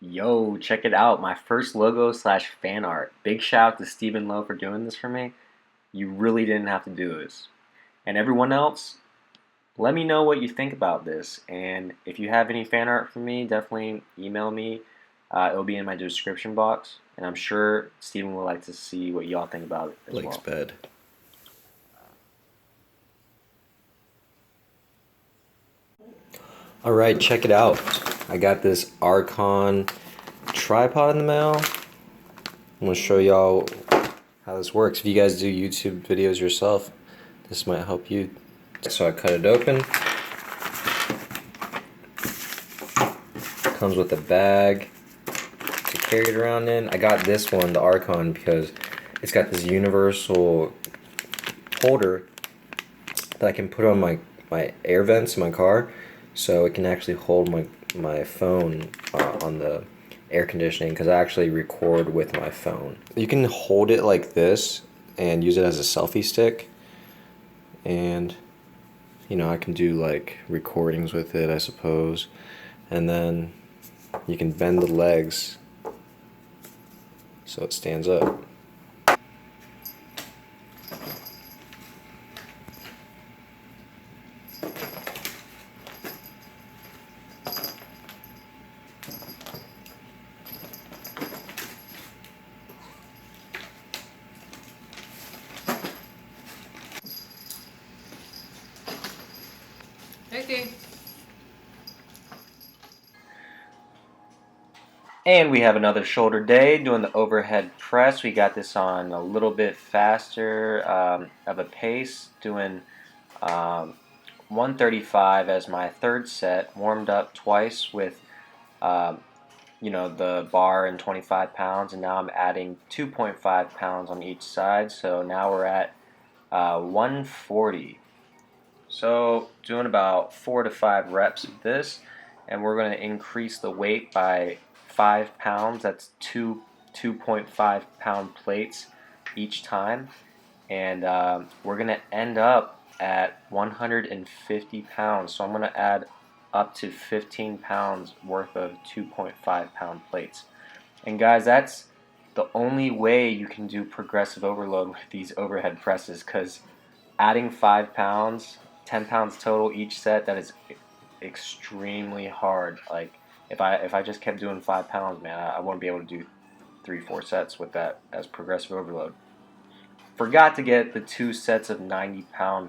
Yo, check it out. My first logo slash fan art. Big shout out to Stephen Lowe for doing this for me. You really didn't have to do this. And everyone else, let me know what you think about this. And if you have any fan art for me, definitely email me. It'll be in my description box. And I'm sure Stephen would like to see what y'all think about it as Blake's well. bed. Alright, check it out. I got this Archon tripod in the mail. I'm going to show y'all how this works. If you guys do YouTube videos yourself, this might help you. So I cut it open. Comes with a bag to carry it around in. I got this one, the Archon, because it's got this universal holder that I can put on my air vents in my car, so it can actually hold my phone on the air conditioning, because I actually record with my phone. You can hold it like this and use it as a selfie stick, and I can do like recordings with it, I suppose. And then you can bend the legs so it stands up. Okay. And we have another shoulder day doing the overhead press. We got this on a little bit faster of a pace, doing 135 as my third set, warmed up twice with the bar and 25 pounds, and now I'm adding 2.5 pounds on each side, so now we're at 140. So doing about 4 to 5 reps of this, and we're going to increase the weight by 5 pounds. That's 2.5 pound plates each time, and we're going to end up at 150 pounds. So I'm going to add up to 15 pounds worth of 2.5 pound plates. And guys, that's the only way you can do progressive overload with these overhead presses, because adding 5 pounds, 10 pounds total each set, that is extremely hard. Like if I just kept doing 5 pounds, man, I wouldn't be able to do 3-4 sets with that as progressive overload. Forgot to get the 2 sets of 90-pound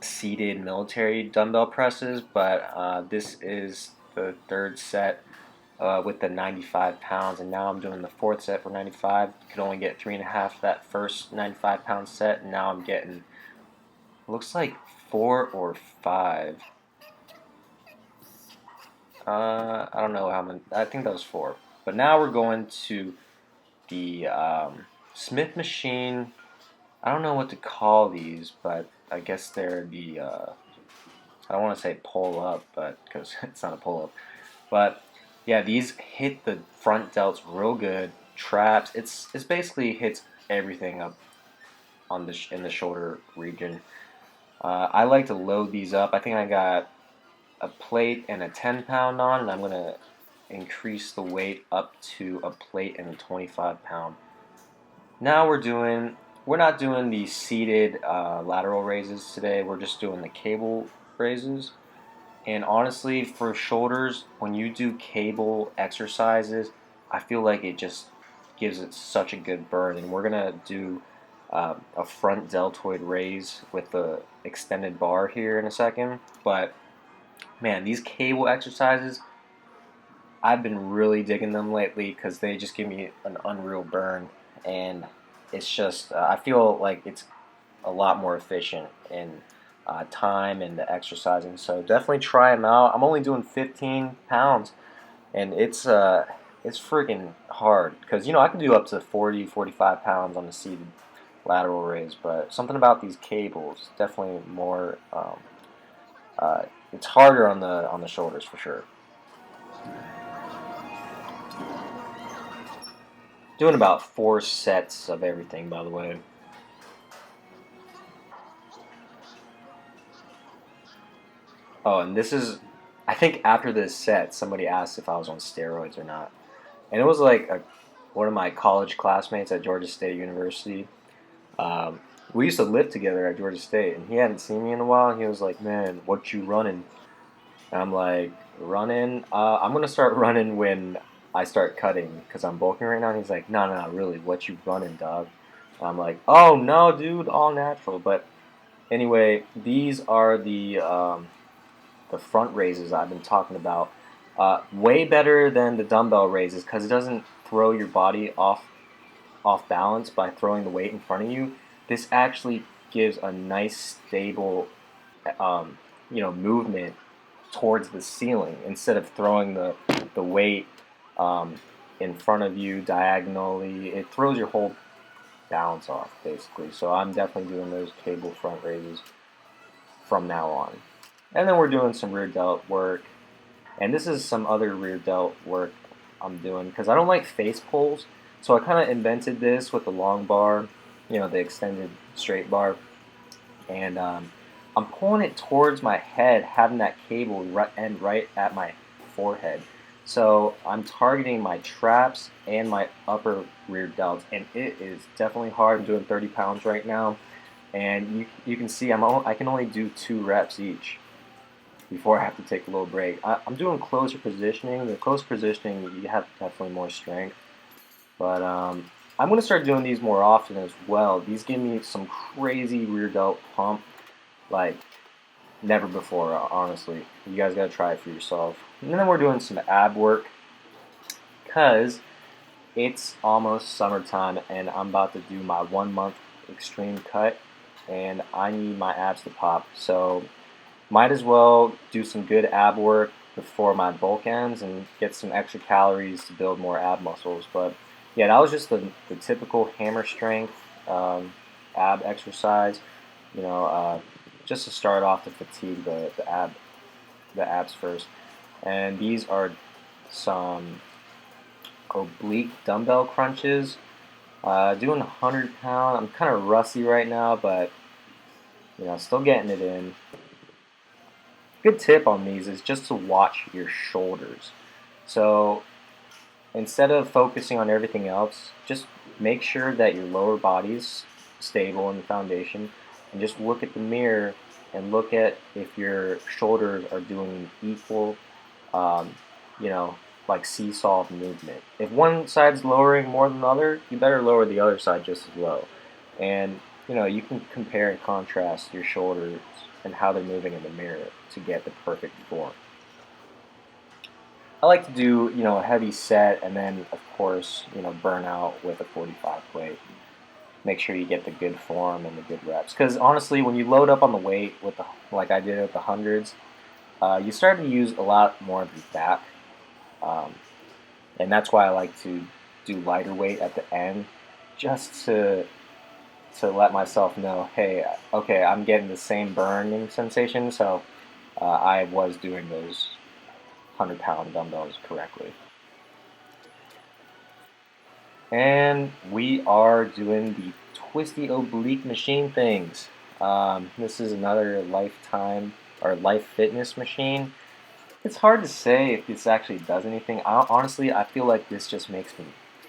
seated military dumbbell presses, but this is the third set with the 95 pounds, and now I'm doing the fourth set for 95. Could only get 3.5 that first 95-pound set, and now I'm getting, looks like 4 or 5. I don't know how many. I think that was 4. But now we're going to the Smith machine. I don't know what to call these, but I guess they're the. I don't want to say pull up, but because it's not a pull up. But yeah, these hit the front delts real good. Traps. It's basically hits everything up on the in the shoulder region. I like to load these up. I think I got a plate and a 10-pound on, and I'm gonna increase the weight up to a plate and a 25-pound. Now we're not doing the seated lateral raises today. We're just doing the cable raises. And honestly, for shoulders, when you do cable exercises, I feel like it just gives it such a good burn. And we're gonna do a front deltoid raise with the extended bar here in a second. But man, these cable exercises, I've been really digging them lately because they just give me an unreal burn, and it's just I feel like it's a lot more efficient in time and the exercising. So definitely try them out. I'm only doing 15 pounds, and it's freaking hard because I can do up to 40, 45 pounds on the seated lateral raise, but something about these cables definitely more. It's harder on the shoulders for sure. Doing about 4 sets of everything, by the way. Oh, and this is I think after this set, somebody asked if I was on steroids or not, and it was like one of my college classmates at Georgia State University. Um, we used to live together at Georgia State, and he hadn't seen me in a while. And he was like, "Man, what you running?" And I'm like, "Running? I'm gonna start running when I start cutting because I'm bulking right now." And he's like, "No, no, no, really, what you running, dog?" And I'm like, "Oh no, dude, all natural." But anyway, these are the front raises I've been talking about. Way better than the dumbbell raises because it doesn't throw your body off balance by throwing the weight in front of you. This actually gives a nice stable um, movement towards the ceiling instead of throwing the weight um, in front of you diagonally. It throws your whole balance off basically. So I'm definitely doing those cable front raises from now on. And then we're doing some rear delt work. And this is some other rear delt work I'm doing because I don't like face pulls. So I kind of invented this with the long bar, the extended straight bar. And I'm pulling it towards my head, having that cable end right at my forehead. So I'm targeting my traps and my upper rear delts. And it is definitely hard. I'm doing 30 pounds right now. And you can see I can only do 2 reps each before I have to take a little break. I'm doing closer positioning. The closer positioning, you have definitely more strength. But I'm going to start doing these more often as well. These give me some crazy rear delt pump, like never before, honestly. You guys got to try it for yourself. And then we're doing some ab work because it's almost summertime and I'm about to do my 1 month extreme cut and I need my abs to pop. So might as well do some good ab work before my bulk ends and get some extra calories to build more ab muscles. But yeah, that was just the typical hammer strength ab exercise. You know, just to start off to fatigue the abs first. And these are some oblique dumbbell crunches. Doing 100 pound. I'm kind of rusty right now, but still getting it in. Good tip on these is just to watch your shoulders. So instead of focusing on everything else, just make sure that your lower body's stable in the foundation, and just look at the mirror and look at if your shoulders are doing equal, um, you know, like seesaw movement. If one side's lowering more than the other, you better lower the other side just as low. And you can compare and contrast your shoulders and how they're moving in the mirror to get the perfect form. I like to do, a heavy set and then, of course, burn out with a 45 plate. Make sure you get the good form and the good reps. Because honestly, when you load up on the weight with like I did with the hundreds, you start to use a lot more of your back. Um, and that's why I like to do lighter weight at the end, just to let myself know, hey, okay, I'm getting the same burning sensation, so I was doing those 100-pound dumbbells correctly. And we are doing the twisty oblique machine things. This is another lifetime or life fitness machine. It's hard to say if this actually does anything. Honestly, I feel like this just makes me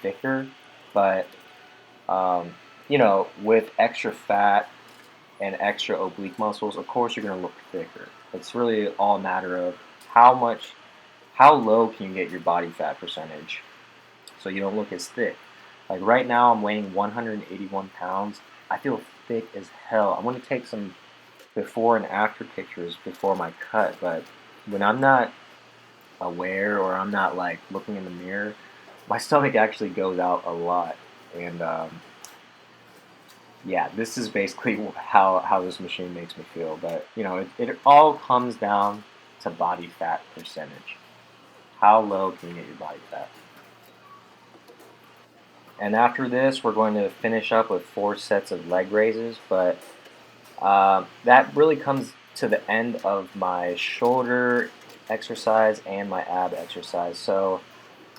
thicker, but with extra fat and extra oblique muscles, of course you're going to look thicker. It's really all a matter of how low can you get your body fat percentage so you don't look as thick. Like right now I'm weighing 181 pounds. I feel thick as hell. I'm going to take some before and after pictures before my cut, but when I'm not aware or I'm not like looking in the mirror, my stomach actually goes out a lot. And yeah, this is basically how this machine makes me feel. But it all comes down to body fat percentage. How low can you get your body fat? And after this, we're going to finish up with 4 sets of leg raises. But that really comes to the end of my shoulder exercise and my ab exercise. So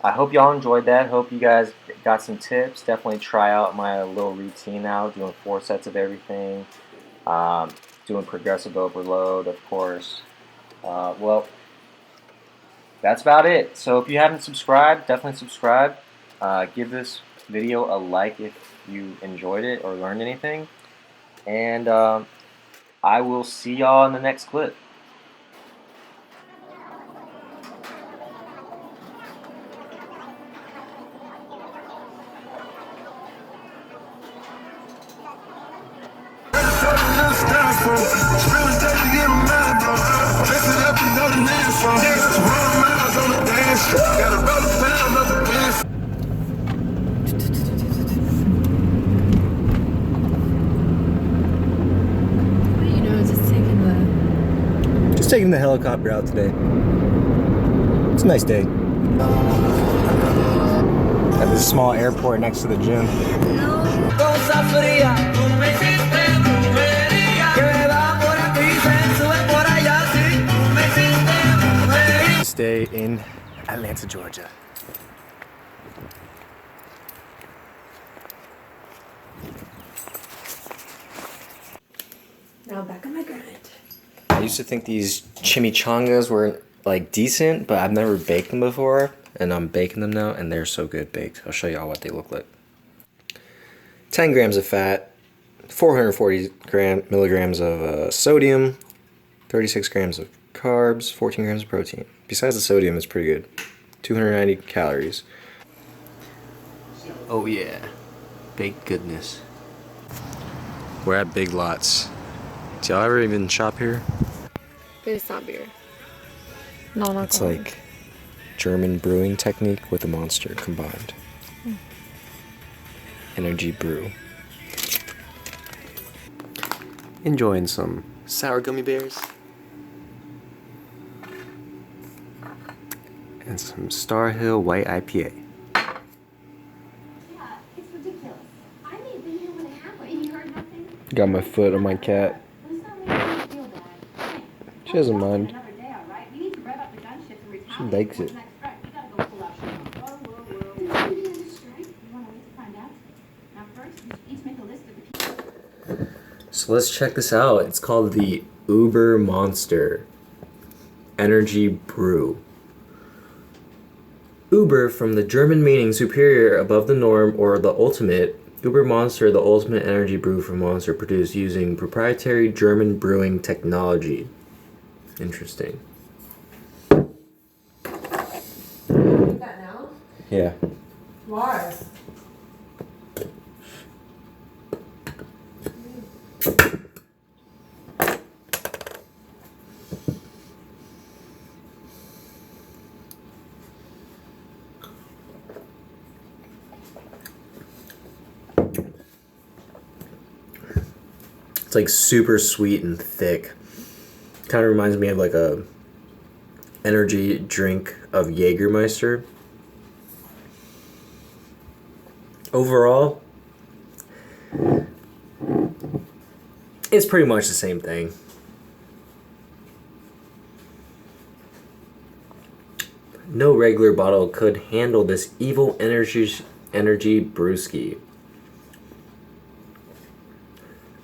I hope y'all enjoyed that. Hope you guys got some tips. Definitely try out my little routine now, doing 4 sets of everything, doing progressive overload, of course. Well, that's about it. So if you haven't subscribed, definitely subscribe. Give this video a like if you enjoyed it or learned anything. And I will see y'all in the next clip. Just taking the helicopter out today. It's a nice day. Got this small airport next to the gym. Stay in Atlanta, Georgia. Now back on my grind. I used to think these chimichangas were like decent, but I've never baked them before, and I'm baking them now, and they're so good baked. I'll show y'all what they look like. 10 grams of fat, 440 milligrams of sodium, 36 grams of carbs, 14 grams of protein. Besides the sodium, it's pretty good. 290 calories. Oh yeah, baked goodness. We're at Big Lots. Do y'all ever even shop here? But it's not beer. Non-alcoholic. It's like German brewing technique with a Monster combined. Energy brew. Enjoying some sour gummy bears. And some Star Hill White IPA. Yeah, it's ridiculous. I may have been here when it happened and you heard nothing. Got my foot on my cat. Well, it's not making me feel bad. Hey, She doesn't mind. another day, all right? We need to rev up the gunship and retaliate. She likes What's it. next strike? We gotta go pull out Sean. Whoa, whoa, whoa. Did you do the strike? You wanna wait to find out? Now first, you each make a list of the people. So let's check this out. It's called the Uber Monster Energy Brew. Uber, from the German meaning superior, above the norm, or the ultimate. Uber Monster, the ultimate energy brew from Monster, produced using proprietary German brewing technology. Interesting. Drink that now? Yeah. Why? It's like super sweet and thick. Kind of reminds me of like a energy drink of Jägermeister. Overall, it's pretty much the same thing. No regular bottle could handle this evil energy brewski.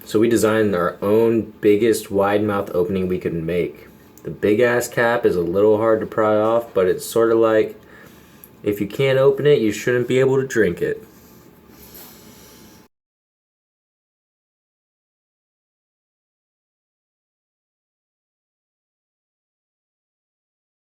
So we designed our own biggest wide mouth opening we could make. The big ass cap is a little hard to pry off, but it's sort of like if you can't open it, you shouldn't be able to drink it.